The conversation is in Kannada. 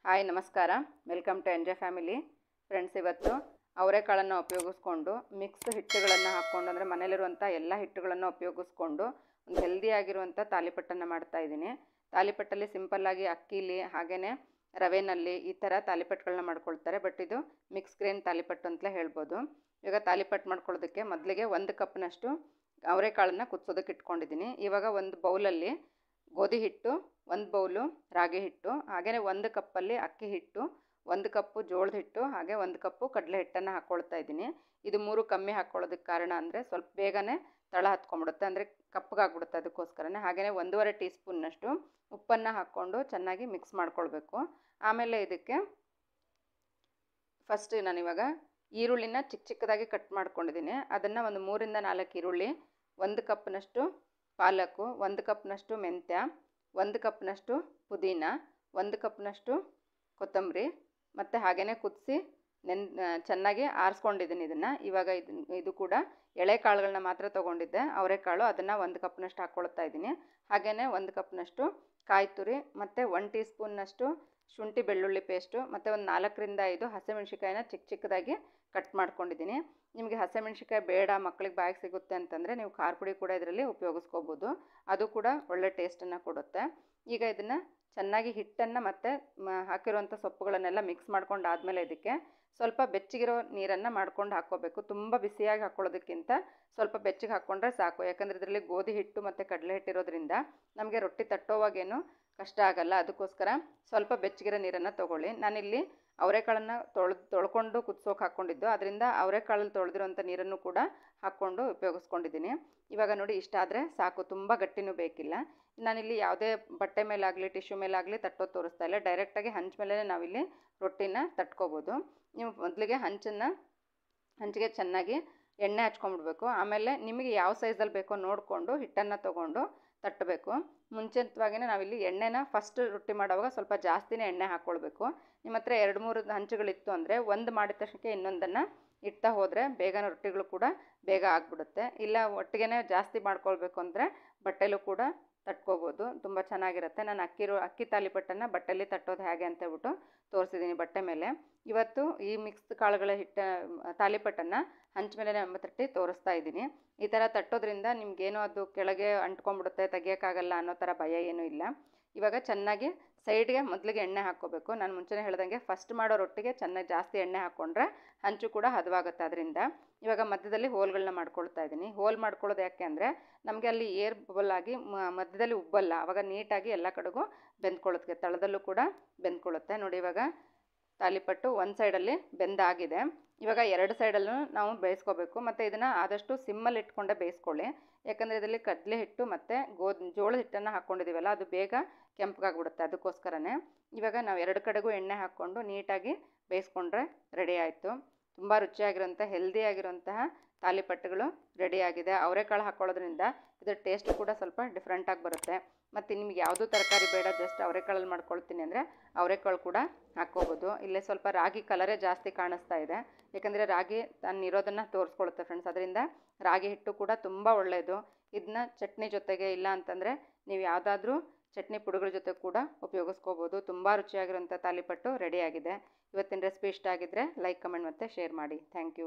ಹಾಯ್ ನಮಸ್ಕಾರ, welcome to MJ family. Friends, ಇವತ್ತು ಅವರೆಕಾಳನ್ನು ಉಪಯೋಗಿಸ್ಕೊಂಡು ಮಿಕ್ಸ್ ಹಿಟ್ಟುಗಳನ್ನು ಹಾಕ್ಕೊಂಡು, ಅಂದರೆ ಮನೇಲಿರುವಂಥ ಎಲ್ಲ ಹಿಟ್ಟುಗಳನ್ನು ಉಪಯೋಗಿಸ್ಕೊಂಡು ಒಂದು ಹೆಲ್ದಿಯಾಗಿರುವಂಥ ತಾಲಿಪಟ್ಟನ್ನು ಮಾಡ್ತಾಯಿದ್ದೀನಿ. ತಾಲಿಪಟ್ಟಲ್ಲಿ ಸಿಂಪಲ್ಲಾಗಿ ಅಕ್ಕಿಲಿ ಹಾಗೆಯೇ ರವೆನಲ್ಲಿ ಈ ಥರ ತಾಲಿಪಟ್ಟುಗಳನ್ನ ಮಾಡ್ಕೊಳ್ತಾರೆ. ಬಟ್ ಇದು ಮಿಕ್ಸ್ ಗ್ರೇನ್ ತಾಲಿಪಟ್ಟು ಅಂತಲೇ ಹೇಳ್ಬೋದು. ಇವಾಗ ತಾಲಿಪಟ್ಟು ಮಾಡ್ಕೊಳ್ಳೋದಕ್ಕೆ ಮೊದಲಿಗೆ 1 ಕಪ್ನಷ್ಟು ಅವರೆಕಾಳನ್ನು ಕುದಿಸೋದಕ್ಕೆ ಇಟ್ಕೊಂಡಿದ್ದೀನಿ. ಇವಾಗ ಒಂದು ಬೌಲಲ್ಲಿ ಗೋಧಿ ಹಿಟ್ಟು, 1 ಬೌಲು ರಾಗಿ ಹಿಟ್ಟು, ಹಾಗೆಯೇ 1 ಕಪ್ಪಲ್ಲಿ ಅಕ್ಕಿ ಹಿಟ್ಟು, 1 ಕಪ್ಪು ಜೋಳದ ಹಿಟ್ಟು, ಹಾಗೆ 1 ಕಪ್ಪು ಕಡಲೆ ಹಿಟ್ಟನ್ನು ಹಾಕ್ಕೊಳ್ತಾ ಇದ್ದೀನಿ. ಇದು 3 ಕಮ್ಮಿ ಹಾಕ್ಕೊಳ್ಳೋದಕ್ಕೆ ಕಾರಣ ಅಂದರೆ ಸ್ವಲ್ಪ ಬೇಗನೆ ತಳ ಹತ್ಕೊಂಡ್ಬಿಡುತ್ತೆ, ಅಂದರೆ ಕಪ್ಪಗಾಗ್ಬಿಡುತ್ತೆ, ಅದಕ್ಕೋಸ್ಕರನೇ. ಹಾಗೆಯೇ 1.5 ಟೀ ಸ್ಪೂನ್ನಷ್ಟು ಉಪ್ಪನ್ನು ಹಾಕ್ಕೊಂಡು ಚೆನ್ನಾಗಿ ಮಿಕ್ಸ್ ಮಾಡ್ಕೊಳ್ಬೇಕು. ಆಮೇಲೆ ಇದಕ್ಕೆ ಫಸ್ಟ್ ನಾನಿವಾಗ ಈರುಳ್ಳಿನ ಚಿಕ್ಕದಾಗಿ ಕಟ್ ಮಾಡ್ಕೊಂಡಿದ್ದೀನಿ. ಅದನ್ನು ಒಂದು 3 ರಿಂದ 4 ಈರುಳ್ಳಿ, 1 ಕಪ್ನಷ್ಟು ಪಾಲಕು, 1 ಕಪ್ನಷ್ಟು ಮೆಂತ್ಯ, 1 ಕಪ್ನಷ್ಟು ಪುದೀನ, 1 ಕಪ್ನಷ್ಟು ಕೊತ್ತಂಬರಿ, ಮತ್ತು ಹಾಗೆಯೇ ಕುದಿಸಿ ಚೆನ್ನಾಗಿ ಆರಿಸ್ಕೊಂಡಿದ್ದೀನಿ ಇದನ್ನು. ಇವಾಗ ಇದು ಕೂಡ ಎಳೆ ಕಾಳುಗಳನ್ನ ಮಾತ್ರ ತೊಗೊಂಡಿದ್ದೆ, ಅವರೆಕಾಳು, ಅದನ್ನು 1 ಕಪ್ನಷ್ಟು ಹಾಕ್ಕೊಳ್ತಾ ಇದ್ದೀನಿ. ಹಾಗೆಯೇ 1 ಕಪ್ನಷ್ಟು ಕಾಯಿ ತುರಿ, ಮತ್ತು 1 ಟೀ ಸ್ಪೂನ್ನಷ್ಟು ಶುಂಠಿ ಬೆಳ್ಳುಳ್ಳಿ ಪೇಸ್ಟು, ಮತ್ತು ಒಂದು 4 ರಿಂದ 5 ಹಸಿಮೆಣ್ಸಿಕಾಯಿನ ಚಿಕ್ಕದಾಗಿ ಕಟ್ ಮಾಡ್ಕೊಂಡಿದ್ದೀನಿ. ನಿಮಗೆ ಹಸಿಮೆಣ್ಸಿಕಾಯಿ ಬೇಡ, ಮಕ್ಕಳಿಗೆ ಬಾಯಿಗೆ ಸಿಗುತ್ತೆ ಅಂತಂದರೆ ನೀವು ಖಾರ ಪುಡಿ ಕೂಡ ಇದರಲ್ಲಿ ಉಪಯೋಗಿಸ್ಕೋಬೋದು, ಅದು ಕೂಡ ಒಳ್ಳೆ ಟೇಸ್ಟನ್ನು ಕೊಡುತ್ತೆ. ಈಗ ಇದನ್ನು ಚೆನ್ನಾಗಿ ಹಿಟ್ಟನ್ನು ಮತ್ತು ಹಾಕಿರುವಂಥ ಸೊಪ್ಪುಗಳನ್ನೆಲ್ಲ ಮಿಕ್ಸ್ ಮಾಡ್ಕೊಂಡು ಆದಮೇಲೆ ಇದಕ್ಕೆ ಸ್ವಲ್ಪ ಬೆಚ್ಚಗಿರೋ ನೀರನ್ನು ಮಾಡ್ಕೊಂಡು ಹಾಕ್ಕೋಬೇಕು. ತುಂಬ ಬಿಸಿಯಾಗಿ ಹಾಕ್ಕೊಳ್ಳೋದಕ್ಕಿಂತ ಸ್ವಲ್ಪ ಬೆಚ್ಚಗೆ ಹಾಕ್ಕೊಂಡ್ರೆ ಸಾಕು, ಯಾಕಂದರೆ ಇದರಲ್ಲಿ ಗೋಧಿ ಹಿಟ್ಟು ಮತ್ತು ಕಡಲೆ ಹಿಟ್ಟಿರೋದ್ರಿಂದ ನಮಗೆ ರೊಟ್ಟಿ ತಟ್ಟೋವಾಗೇನು ಕಷ್ಟ ಆಗಲ್ಲ. ಅದಕ್ಕೋಸ್ಕರ ಸ್ವಲ್ಪ ಬೆಚ್ಚಗಿರೋ ನೀರನ್ನು ತೊಗೊಳ್ಳಿ. ನಾನಿಲ್ಲಿ ಅವರೆಕಾಳನ್ನು ತೊಳ್ಕೊಂಡು ಕುದಿಸೋಕೆ ಹಾಕ್ಕೊಂಡಿದ್ದು, ಅದರಿಂದ ಅವರೆಕಾಳಲ್ಲಿ ತೊಳೆದಿರೋಂಥ ನೀರನ್ನು ಕೂಡ ಹಾಕ್ಕೊಂಡು ಉಪಯೋಗಿಸ್ಕೊಂಡಿದ್ದೀನಿ. ಇವಾಗ ನೋಡಿ, ಇಷ್ಟಾದರೆ ಸಾಕು, ತುಂಬ ಗಟ್ಟಿನೂ ಬೇಕಿಲ್ಲ. ನಾನಿಲ್ಲಿ ಯಾವುದೇ ಬಟ್ಟೆ ಮೇಲಾಗಲಿ ಟಿಶ್ಯೂ ಮೇಲಾಗಲಿ ತಟ್ಟೋದು ತೋರಿಸ್ತಾ ಇಲ್ಲ, ಡೈರೆಕ್ಟಾಗಿ ಹಂಚು ಮೇಲೆ ನಾವಿಲ್ಲಿ ರೊಟ್ಟಿನ ತಟ್ಕೋಬೋದು. ನೀವು ಮೊದಲಿಗೆ ಹಂಚಿಗೆ ಚೆನ್ನಾಗಿ ಎಣ್ಣೆ ಹಚ್ಕೊಂಡ್ಬಿಡ್ಬೇಕು. ಆಮೇಲೆ ನಿಮಗೆ ಯಾವ ಸೈಜಲ್ಲಿ ಬೇಕೋ ನೋಡಿಕೊಂಡು ಹಿಟ್ಟನ್ನು ತೊಗೊಂಡು ತಟ್ಟಬೇಕು. ಮುಂಚಿತವಾಗಿಯೇ ನಾವಿಲ್ಲಿ ಎಣ್ಣೆನ ಫಸ್ಟ್ ರೊಟ್ಟಿ ಮಾಡುವಾಗ ಸ್ವಲ್ಪ ಜಾಸ್ತಿನೇ ಎಣ್ಣೆ ಹಾಕ್ಕೊಳ್ಬೇಕು. ನಿಮ್ಮ ಹತ್ರ 2-3 ಹಂಚುಗಳಿತ್ತು ಅಂದರೆ ಒಂದು ಮಾಡಿದ ತಕ್ಷಣಕ್ಕೆ ಇನ್ನೊಂದನ್ನು ಇಡ್ತಾ ಹೋದರೆ ಬೇಗನೆ ರೊಟ್ಟಿಗಳು ಕೂಡ ಬೇಗ ಆಗಿಬಿಡುತ್ತೆ. ಇಲ್ಲ ಒಟ್ಟಿಗೆ ಜಾಸ್ತಿ ಮಾಡ್ಕೊಳ್ಬೇಕು ಅಂದರೆ ಬಟ್ಟೆಲೂ ಕೂಡ ತಟ್ಕೋಬೋದು, ತುಂಬ ಚೆನ್ನಾಗಿರುತ್ತೆ. ನಾನು ಅಕ್ಕಿ ತಾಲಿಪಟ್ಟನ್ನು ಬಟ್ಟೆಯಲ್ಲಿ ತಟ್ಟೋದು ಹೇಗೆ ಅಂತ ಹೇಳ್ಬಿಟ್ಟು ತೋರಿಸಿದ್ದೀನಿ ಬಟ್ಟೆ ಮೇಲೆ. ಇವತ್ತು ಈ ಮಿಕ್ಸ್ ಕಾಳುಗಳ ತಾಲಿಪಟ್ಟನ್ನು ಹಂಚ ಮೇಲೆ ತಟ್ಟಿ ತೋರಿಸ್ತಾ ಇದ್ದೀನಿ. ಈ ಥರ ತಟ್ಟೋದ್ರಿಂದ ನಿಮಗೇನೋ ಅದು ಕೆಳಗೆ ಅಂಟ್ಕೊಂಡ್ಬಿಡುತ್ತೆ, ತೆಗಿಯೋಕ್ಕಾಗಲ್ಲ ಅನ್ನೋ ಥರ ಭಯ ಏನೂ ಇಲ್ಲ. ಇವಾಗ ಚೆನ್ನಾಗಿ ಸೈಡ್ಗೆ ಮೊದಲಿಗೆ ಎಣ್ಣೆ ಹಾಕ್ಕೋಬೇಕು. ನಾನು ಮುಂಚೆನೇ ಹೇಳ್ದಂಗೆ ಫಸ್ಟ್ ಮಾಡೋ ರೊಟ್ಟಿಗೆ ಚೆನ್ನಾಗಿ ಜಾಸ್ತಿ ಎಣ್ಣೆ ಹಾಕ್ಕೊಂಡ್ರೆ ಹಂಚು ಕೂಡ ಹದವಾಗುತ್ತೆ. ಅದರಿಂದ ಇವಾಗ ಮಧ್ಯದಲ್ಲಿ ಹೋಲ್ಗಳನ್ನ ಮಾಡ್ಕೊಳ್ತಾ ಇದ್ದೀನಿ. ಹೋಲ್ ಮಾಡ್ಕೊಳ್ಳೋದು ಯಾಕೆ ಅಂದರೆ ನಮಗೆ ಅಲ್ಲಿ ಏರ್ ಬಬಲ್ ಆಗಿ ಮಧ್ಯದಲ್ಲಿ ಉಬ್ಬಲ್ಲ, ಆವಾಗ ನೀಟಾಗಿ ಎಲ್ಲ ಕಡೆಗೂ ಬೆಂದ್ಕೊಳ್ಳುತ್ತೆ, ತಳದಲ್ಲೂ ಕೂಡ ಬೆಂದ್ಕೊಳ್ಳುತ್ತೆ. ನೋಡಿ, ಇವಾಗ ತಾಲಿಪಟ್ಟು ಒಂದು ಸೈಡಲ್ಲಿ ಬೆಂದಾಗಿದೆ. ಇವಾಗ 2 ಸೈಡಲ್ಲೂ ನಾವು ಬೇಯಿಸ್ಕೋಬೇಕು, ಮತ್ತು ಇದನ್ನು ಆದಷ್ಟು ಸಿಮ್ಮಲ್ಲಿ ಇಟ್ಕೊಂಡೇ ಬೇಯಿಸ್ಕೊಳ್ಳಿ. ಯಾಕಂದರೆ ಇದರಲ್ಲಿ ಕಡಲೆ ಹಿಟ್ಟು ಮತ್ತು ಜೋಳದ ಹಿಟ್ಟನ್ನು ಹಾಕ್ಕೊಂಡಿದ್ದೀವಲ್ಲ, ಅದು ಬೇಗ ಕೆಂಪಗಾಗ್ಬಿಡುತ್ತೆ, ಅದಕ್ಕೋಸ್ಕರನೇ. ಇವಾಗ ನಾವು 2 ಕಡೆಗೂ ಎಣ್ಣೆ ಹಾಕ್ಕೊಂಡು ನೀಟಾಗಿ ಬೇಯಿಸ್ಕೊಂಡ್ರೆ ರೆಡಿ ಆಯಿತು. ತುಂಬ ರುಚಿಯಾಗಿರೋಂಥ ಹೆಲ್ದಿಯಾಗಿರೋಂತಹ ತಾಲಿಪಟ್ಟುಗಳು ರೆಡಿಯಾಗಿದೆ. ಅವರೆಕಾಳು ಹಾಕ್ಕೊಳ್ಳೋದ್ರಿಂದ ಇದರ ಟೇಸ್ಟ್ ಕೂಡ ಸ್ವಲ್ಪ ಡಿಫ್ರೆಂಟಾಗಿ ಬರುತ್ತೆ. ಮತ್ತು ನಿಮ್ಗೆ ಯಾವುದೂ ತರಕಾರಿ ಬೇಡ, ಜಸ್ಟ್ ಅವರೆಕಾಳಲ್ಲಿ ಮಾಡ್ಕೊಳ್ತೀನಿ ಅಂದರೆ ಅವರೆಕಾಳು ಕೂಡ ಹಾಕ್ಕೋಬೋದು. ಇಲ್ಲೇ ಸ್ವಲ್ಪ ರಾಗಿ ಕಲರೇ ಜಾಸ್ತಿ ಕಾಣಿಸ್ತಾ ಇದೆ, ಯಾಕಂದರೆ ರಾಗಿ ತನ್ನಿರೋದನ್ನು ತೋರಿಸ್ಕೊಳುತ್ತೆ ಫ್ರೆಂಡ್ಸ್. ಅದರಿಂದ ರಾಗಿ ಹಿಟ್ಟು ಕೂಡ ತುಂಬ ಒಳ್ಳೆಯದು. ಇದನ್ನ ಚಟ್ನಿ ಜೊತೆಗೆ, ಇಲ್ಲ ಅಂತಂದರೆ ನೀವು ಯಾವುದಾದ್ರೂ ಚಟ್ನಿ ಪುಡಿಗಳ ಜೊತೆ ಕೂಡ ಉಪಯೋಗಿಸ್ಕೋಬೋದು. ತುಂಬ ರುಚಿಯಾಗಿರೋಂಥ ತಾಲಿಪಟ್ಟು ರೆಡಿಯಾಗಿದೆ. ಇವತ್ತಿನ ರೆಸಿಪಿ ಇಷ್ಟ ಆಗಿದ್ದರೆ ಲೈಕ್, ಕಮೆಂಟ್ ಮತ್ತು ಶೇರ್ ಮಾಡಿ. Thank you.